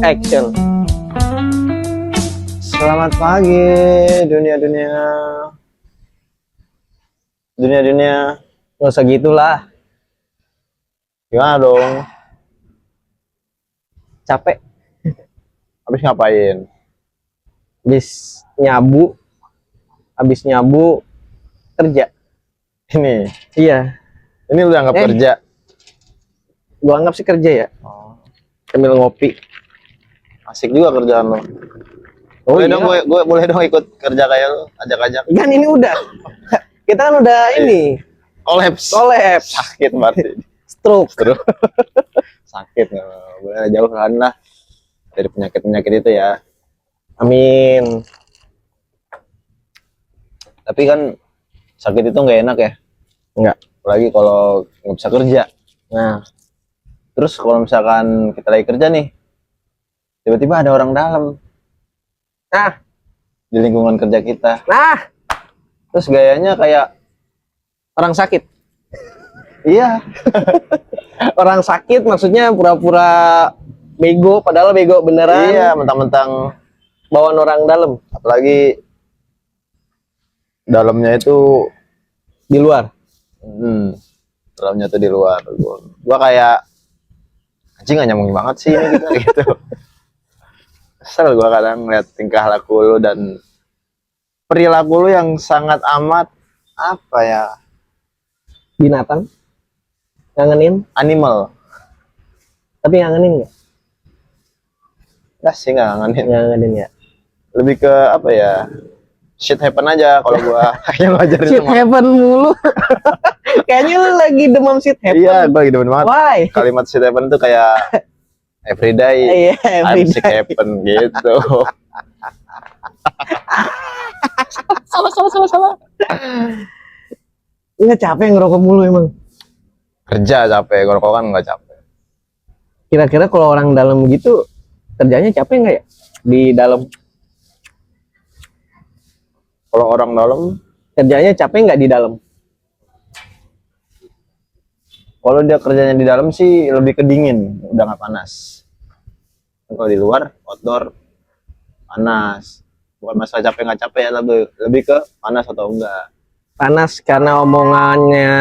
Action. Selamat pagi dunia-dunia. Dunia-dunia. Nggak usah gitulah. Gimana dong? Capek. Habis ngapain? Habis nyabu kerja. Ini. Iya. Ini lu anggap kerja. Gua anggap sih kerja ya. Oh, Sambil ngopi. asik juga kerjaan lo. Oh, Boleh iya. dong, gue boleh dong ikut kerja kayak lo, ajak-ajak. Kan ini udah. Kita kan udah ini. Kolaps. Kolaps. Sakit berarti. Stroke. Terus sakit nggak boleh jauhan lah dari penyakit-penyakit itu ya. Amin. Tapi kan sakit itu nggak enak ya. Enggak. Apalagi kalau nggak bisa kerja. Nah, Terus kalau misalkan kita lagi kerja nih, tiba-tiba ada orang dalam nah, di lingkungan kerja kita. nah, Terus gayanya kayak, orang sakit. iya, Orang sakit maksudnya pura-pura bego, padahal bego beneran. iya, mentang-mentang, Bawaan orang dalam apalagi dalamnya itu, di luar. dalamnya tuh di luar. Gua kayak, anjing gak nyambung banget sih ini kita gitu. Kesel gua kadang ngeliat tingkah laku lu dan perilaku lu yang sangat amat, apa ya, Binatang. Ngangenin, animal. tapi ngangenin nggak? Enggak sih, nggak ngangenin. Ngangenin ya. Lebih ke apa ya, shit happen aja kalau gua yang ngajarin Shit sama. happen mulu. Kayaknya lu lagi demam shit happen. Iya, gua lagi demen banget. Why? Kalimat shit happen tuh kayak everyday Iya, every I'm sick day. happen gitu. Salah. Nggak capek ngerokok mulu emang. Kerja capek, ngerokok kan nggak capek. Kira-kira kalau orang dalam gitu kerjanya capek nggak ya? Di dalam Kalau orang dalam, kerjanya capek nggak di dalam? kalau dia kerjanya di dalam sih lebih ke dingin, udah nggak panas. Kalau di luar, outdoor, panas. Bukan masalah capek nggak capek ya, lebih ke panas atau enggak. Panas karena omongannya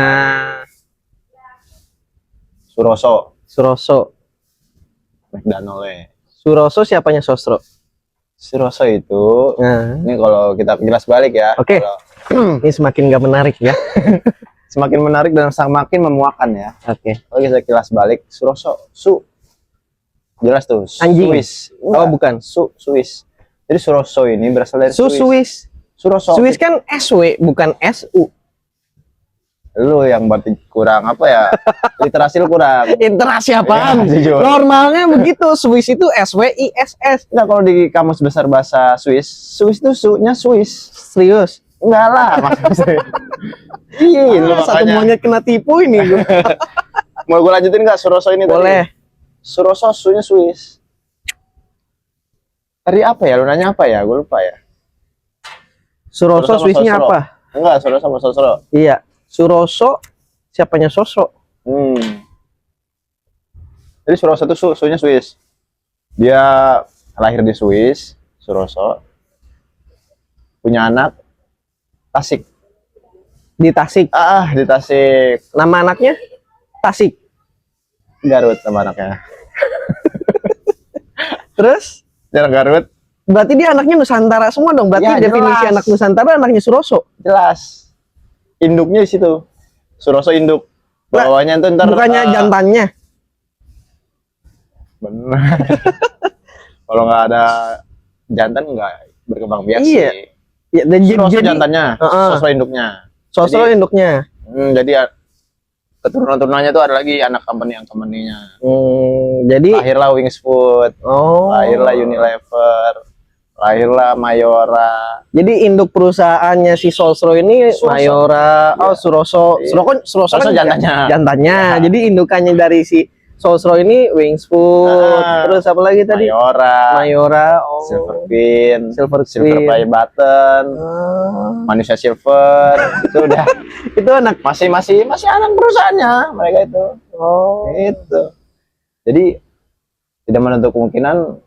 Suroso, Suroso. McDonald. Suroso siapanya Sosro? Suroso itu, Nah, ini kalau kita jelas balik ya. Oke. Kalau ini semakin nggak menarik ya. semakin menarik dan semakin memuakan ya. Oke. Kalau kita kilas balik, Suroso, jelas tuh, Anjing. Swiss. Oh, bukan. Swiss. Jadi Suroso ini berasal dari Swiss. Swiss. Suroso. Swiss kan SW bukan SU. Lu yang berarti kurang apa ya? Literasi lu kurang. Interasi apaan? Ya, jujur. Normalnya begitu. Swiss itu SWISS. Enggak, kalau di kamus besar bahasa Swiss itu su-nya Swiss. Serius. Enggak lah, maksudnya. Iya, lu Satu makanya. monyet kena tipu ini gua. Mau gue lanjutin nggak Suroso ini Boleh. tadi? Suroso su-nya Swiss. Tadi apa ya? Lu nanya apa ya? Gue lupa ya. Suroso sama Swissnya Sosro. apa? Enggak, Suroso sama Sosro. Iya. Suroso siapanya Sosro? Jadi Suroso itu su-nya Swiss. Dia lahir di Swiss, Suroso. Punya anak Tasik. Di Tasik. Di Tasik. Nama anaknya Tasik. Garut sama anaknya. Terus Dia Garut, berarti dia anaknya Nusantara semua dong. Berarti Ya, definisi jelas. anak Nusantara anaknya Suroso. jelas. Induknya di situ. Suroso induk. Lah, Bawahnya itu ntar Bukannya jantannya. bener. Kalau nggak ada jantan nggak berkembang biak Iya. sih. Ya, dan Suroso jadi jantannya, Heeh. Sosro induknya. Sosro Jadi- induknya. Jadi keturunan-turunannya tuh ada lagi anak company-nya. Jadi Lahirlah Wings Food, oh. lahirlah Unilever, lahirlah Mayora. Jadi induk perusahaannya si Sosro ini Suroso. Mayora, Iya. Suroso. Iya. Suroso Sosro kan jantannya. Jantannya. Ya. Jadi indukannya dari si Sosro ini Wings Food. Terus apa lagi tadi? Mayora. Oh. Silver Queen, Silver Silver Queen. Play Button, Ah, Manusia Silver, itu udah itu anak. masih anak perusahaannya mereka itu. Oh. Itu. Jadi tidak menutup kemungkinan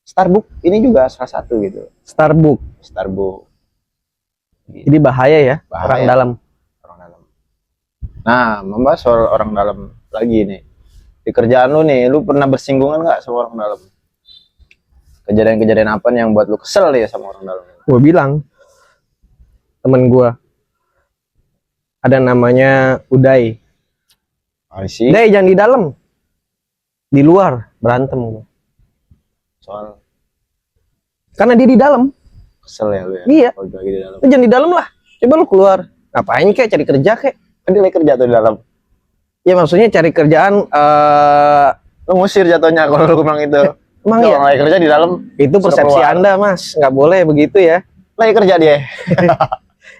Starbucks ini juga salah satu gitu. Starbucks. Gitu. Jadi bahaya ya, Bahaya. orang dalam. Nah, membahas soal orang dalam lagi nih. Di kerjaan lu nih, lu pernah bersinggungan nggak sama orang dalam? Kejadian-kejadian apa nih yang buat lu kesel ya sama orang dalam? Gue bilang, temen gue ada namanya Uday. Uday jangan di dalam, di luar berantem gua. Soal karena dia di dalam. Kesel ya lu ya? Iya. Kalau lagi di dalam. Lu jangan di dalam lah. Coba lu keluar. Ngapain kek, cari kerja kek? Kan dia lagi kerja tuh di dalam. Ya maksudnya cari kerjaan. Lu ngusir jatuhnya kalau lu bilang itu. Emang ya? ya? Lagi kerja di dalam. Itu persepsi Anda, Mas. Nggak boleh begitu ya. Lagi kerja dia.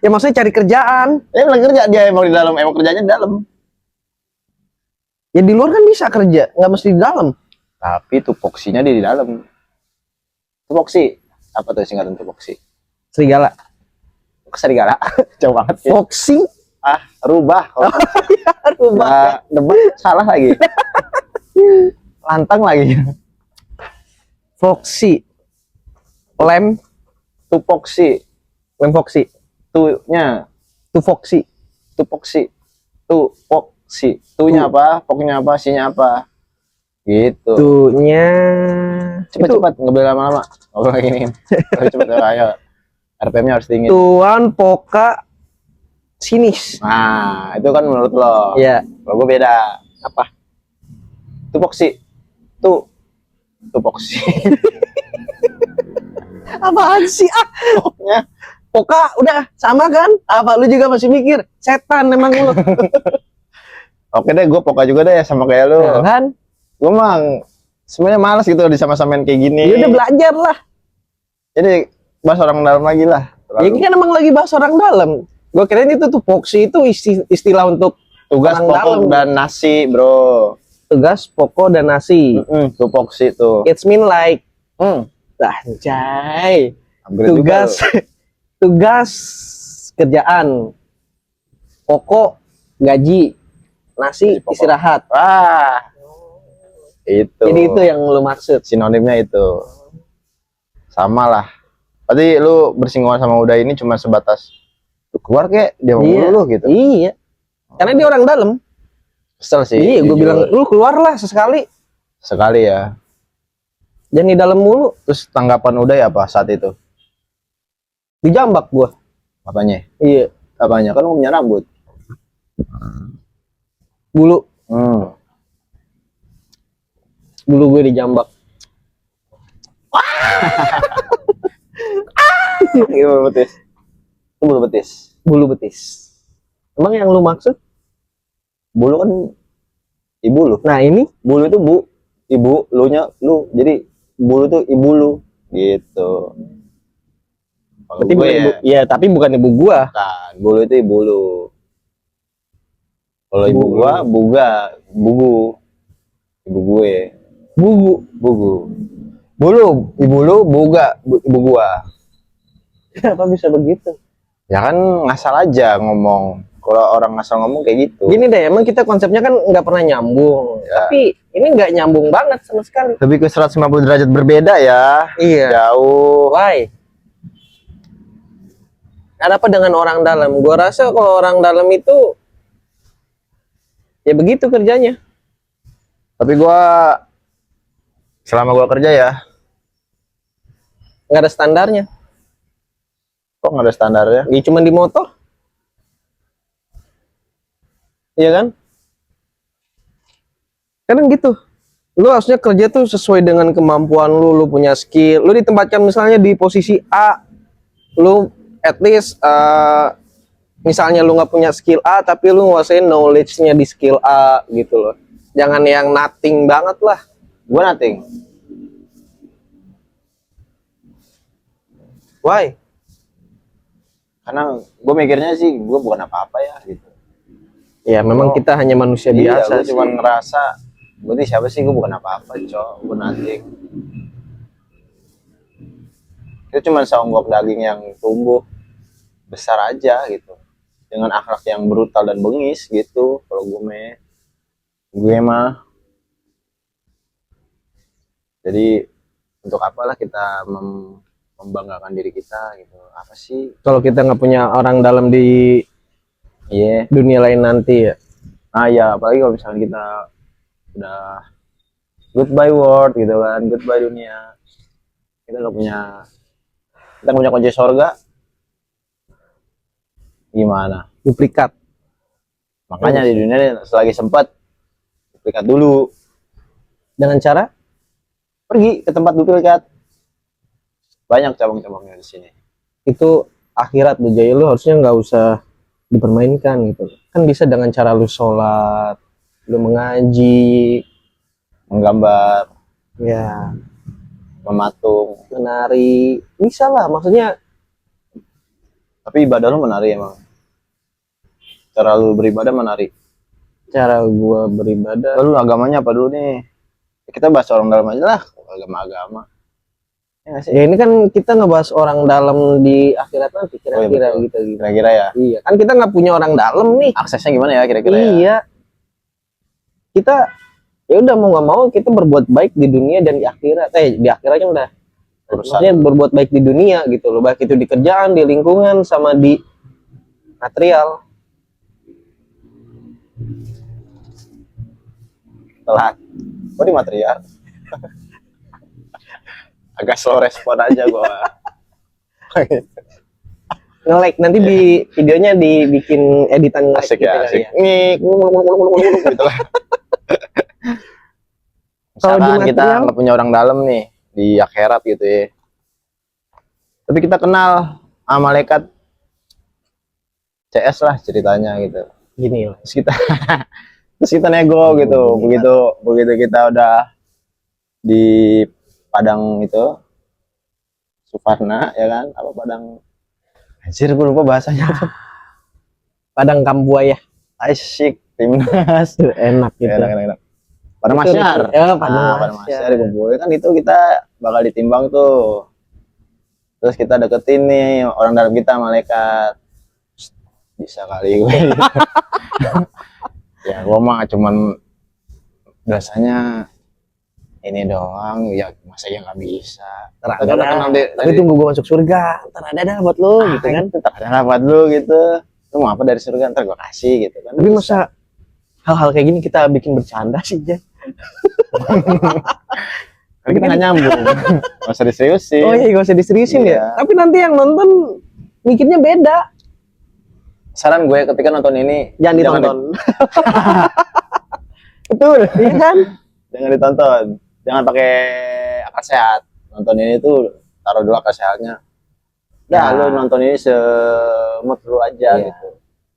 Ya maksudnya cari kerjaan. Lagi kerja dia emang di dalam. Emang kerjanya di dalam. Ya di luar kan bisa kerja, nggak mesti di dalam. Tapi tupoksinya dia di dalam. Tupoksi. Apa tuh singkatan tupoksi? Serigala. Serigala. Jauh banget ya. Foxy. Rubah. Ya, rubah. Debat salah lagi. Lantang lagi. Foxy. Lem. Tupoksi. Lem Foxy. Tu-nya. Tufoxy. Tupoksi. Tupoksi. Tu-nya apa? Poknya apa? Si-nya apa? Gitu. Tu-nya. Cepat-cepat. Nggak boleh lama-lama. Ngobrol kayak gini. Cepet ayo. RPM-nya harus tinggi. Tuan Poka Sinis. Nah, itu kan menurut lo. Iya. Kalau gue beda. Apa? Tupoksi. Tupoksi. Apaan sih? Pokoknya. Poka udah sama kan? Apa lu juga masih mikir? Setan emang lu. Oke deh, gue poka juga deh sama kayak lu. Nah, kan? Gue emang sebenarnya malas gitu disama-samain kayak gini. Ya udah belajar lah. Jadi bahas orang dalam lagi lah. Ya ini kan emang lagi bahas orang dalam. Gue kirain itu tuh Foxy itu istilah untuk tugas orang pokok dalam. dan nasi, bro. Tugas pokok dan nasi. Tupoksi tuh. It's mean like anjay. Tugas tugas kerjaan. Pokok gaji. Nasi istirahat. Wah. Itu. Jadi itu yang lu maksud. Sinonimnya itu. Sama lah. Berarti lu bersinggungan sama Uday ini cuma sebatas lu keluar kek dia mau lu gitu. Iya. Karena dia orang dalam. Kesel sih. Iya, gue bilang lu keluarlah sesekali. Sekali ya. Jangan di dalam mulu. Terus tanggapan Uday apa saat itu? Dijambak gua. Apanya? Iya. Apanya? Kan lu punya rambut. Bulu. Bulu gue dijambak. Itu bulu betis. Itu bulu betis. Bulu betis. Emang yang lu maksud? Bulu kan ibu lu. Nah ini bulu itu bu, ibu, lu nya lu. Jadi bulu itu ibu lu gitu. Berarti bukan ibu. Ya, tapi bukan ibu gua. Bukan, bulu itu ibu lu. Kalau ibu gua, bugu. Ibu gue. Bugu. Bulu, ibu lu, ibu gua. Kenapa bisa begitu? Ya kan ngasal aja ngomong. Kalau orang ngasal ngomong kayak gitu. Gini deh, emang kita konsepnya kan nggak pernah nyambung. Ya. Tapi ini nggak nyambung banget sama sekali. Lebih ke 150 derajat berbeda ya. Iya. Jauh. Why? Ada apa dengan orang dalam? Gua rasa kalau orang dalam itu ya begitu kerjanya. Tapi gua selama gua kerja ya nggak ada standarnya. Kok nggak ada standarnya? Ya cuma di motor. Iya kan? Kadang gitu. Lu harusnya kerja tuh sesuai dengan kemampuan lu punya skill. Lu ditempatkan misalnya di posisi A, lu at least misalnya lu nggak punya skill A tapi lu nguasain knowledge-nya di skill A gitu loh. Jangan yang nothing banget lah. Gua nothing. Why? Karena gue mikirnya sih gue bukan apa-apa ya gitu. Ya memang kita hanya manusia biasa. Gue cuma ngerasa gue nih siapa sih, gue bukan apa-apa cok, gue nothing. Itu cuma seonggok daging yang tumbuh besar aja gitu, dengan akhlak yang brutal dan bengis gitu. Kalau gue mah jadi untuk apalah kita membanggakan diri kita gitu. Apa sih? Kalau kita nggak punya orang dalam di Iya. dunia lain nanti ya. Nah ya, apalagi kalau misalnya kita udah goodbye world gitu kan, goodbye dunia, kita nggak punya, kita nggak punya kunci surga, gimana? Duplikat. Makanya di dunia ini selagi sempat duplikat dulu, Dengan cara pergi ke tempat duplikat, banyak cabang-cabangnya di sini. itu akhirat tuh, jadi lu harusnya nggak usah dipermainkan gitu. Kan bisa dengan cara lu sholat, lu mengaji, Menggambar, ya mematung, menari, bisa lah. Maksudnya tapi ibadah lu menari emang. Cara lu beribadah menari. cara gua beribadah, Lalu agamanya apa dulu nih? Kita bahas orang dalam aja lah, agama-agama. Ya nggak sih? ya ini kan kita ngebahas orang dalam di akhirat nanti Oh, iya, kira-kira betul. gitu gitu. Kira-kira ya. Iya, kan kita nggak punya orang dalam nih. Aksesnya gimana ya kira-kira ya? Iya, kita ya udah mau nggak mau kita berbuat baik di dunia dan di akhirat. Di akhirat kan udah. Urusan. Maksudnya berbuat baik di dunia gitu loh, baik itu di kerjaan, di lingkungan, sama di material. Telat. Kok di material? Agak slow respon aja gua. Nge-like nanti di videonya dibikin editan nge-like Asik gitu ya, kali asik. ya. Ngik, gitu lah. Kalau di Misalkan kita material? nggak punya orang dalam nih di akhirat gitu ya. Tapi kita kenal sama malaikat CS lah ceritanya gitu. Gini lah. Terus kita nego gitu. Begitu kita udah di Padang itu Suparna ya kan, apa Padang, anjir gue lupa bahasanya tuh. Padang Kambuaya. Asyik timnas Enak gitu. enak. Padang Itu, Masyar. ya, Padang Padang Masyar. Masyar dikumpulin kan, itu kita bakal ditimbang tuh. Terus kita deketin nih orang dalam kita, malaikat. Bisa kali gue. Ya gue mah cuman biasanya ini doang, ya masa ya nggak bisa. Ntar Kita ada udah kenal tapi tunggu gua masuk surga. Ntar ada buat lo gitu kan. Ntar ada buat lu gitu. Lu mau apa dari surga, ntar gue kasih gitu kan. Tapi masa hal-hal kayak gini kita bikin bercanda sih, Jan? Kan kita nggak nyambung. Nggak usah diseriusin. Oh iya, gak usah diseriusin Iya. ya. Tapi nanti yang nonton mikirnya beda. Saran gue ketika nonton ini Jangan ditonton. Betul. Iya kan? Jangan ditonton. Jangan pakai akal sehat. Nonton ini tuh taruh dulu akal sehatnya. Udah, Ya. lu nonton ini semut lu aja Iya. gitu.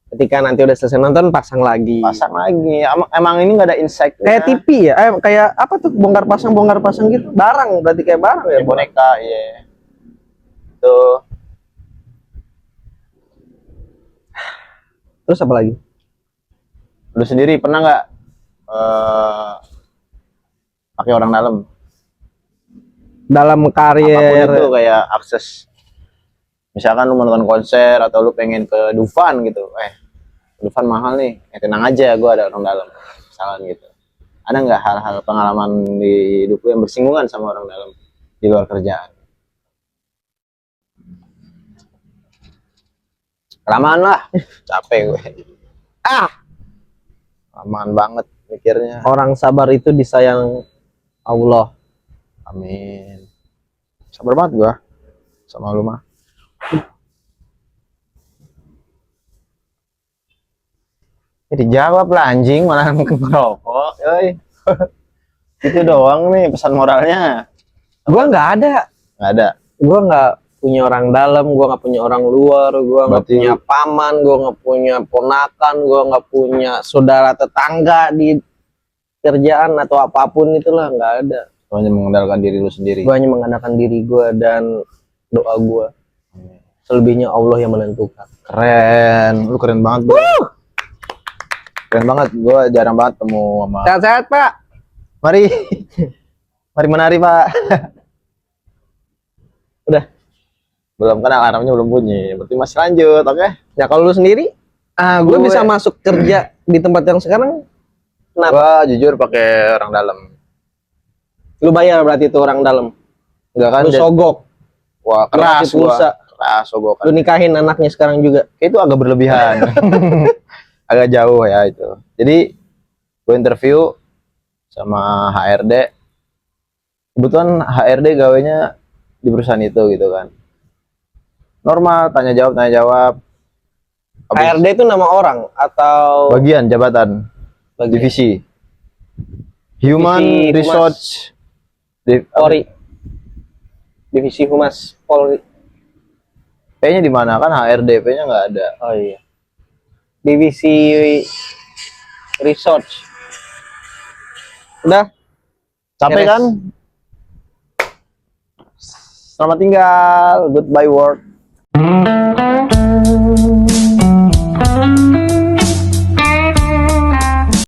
Ketika nanti udah selesai nonton, pasang lagi. Pasang lagi. Emang ini nggak ada insight. Kayak TV ya? Kayak apa tuh? Bongkar pasang gitu. Barang, berarti kayak barang ya? Ya, boneka, iya. Tuh. Terus apa lagi? Lu sendiri pernah nggak pakai orang dalam? Dalam Apapun karir. itu, kayak akses. Misalkan lu mau nonton konser atau lu pengen ke Dufan gitu. Dufan mahal nih. Tenang aja, gua ada orang dalam. Misalkan gitu. Ada nggak hal-hal pengalaman di hidup lu yang bersinggungan sama orang dalam di luar kerjaan? Kelamaan lah. Capek gue. Kelamaan banget mikirnya. Orang sabar itu disayang Allah. Amin. Sabar banget gua sama lu mah. Dijawab lah anjing, malah ngerokok. Yoi. Itu doang nih pesan moralnya. Gua nggak ada. Nggak ada. Gua nggak punya orang dalam, gua nggak punya orang luar, gua nggak Berarti- punya paman, gua nggak punya ponakan, gua nggak punya saudara tetangga di kerjaan atau apapun itulah, nggak ada. Lu hanya mengandalkan diri lu sendiri. Gua hanya mengandalkan diri gua dan doa gua. Selebihnya Allah yang menentukan. Keren, lu keren banget. Bro. Keren banget, gua jarang banget ketemu sama. Sehat-sehat, Pak. Mari. Mari menari, Pak. Udah. Belum, kan alarmnya belum bunyi. Berarti masih lanjut, oke? Ya kalau lu sendiri, lu Gue bisa masuk kerja di tempat yang sekarang, kenapa? Gua jujur pakai orang dalam. Lu bayar berarti itu orang dalam. Enggak kan? Lu sogok, Wah, lu keras kasih pulsa, gua. Keras sogokan. lu nikahin anaknya sekarang juga. Itu agak berlebihan. Agak jauh ya itu. Jadi gue interview sama HRD. Kebetulan HRD gawenya di perusahaan itu gitu kan. Normal, tanya jawab. Habis HRD itu nama orang atau bagian jabatan, bagian? divisi. Human Divisi Resource Polri. Divisi Humas Polri. P-nya di mana kan HRD, P-nya nggak ada. Oh iya. Divisi Research. Udah? Capek Beres. kan? Selamat tinggal, goodbye world.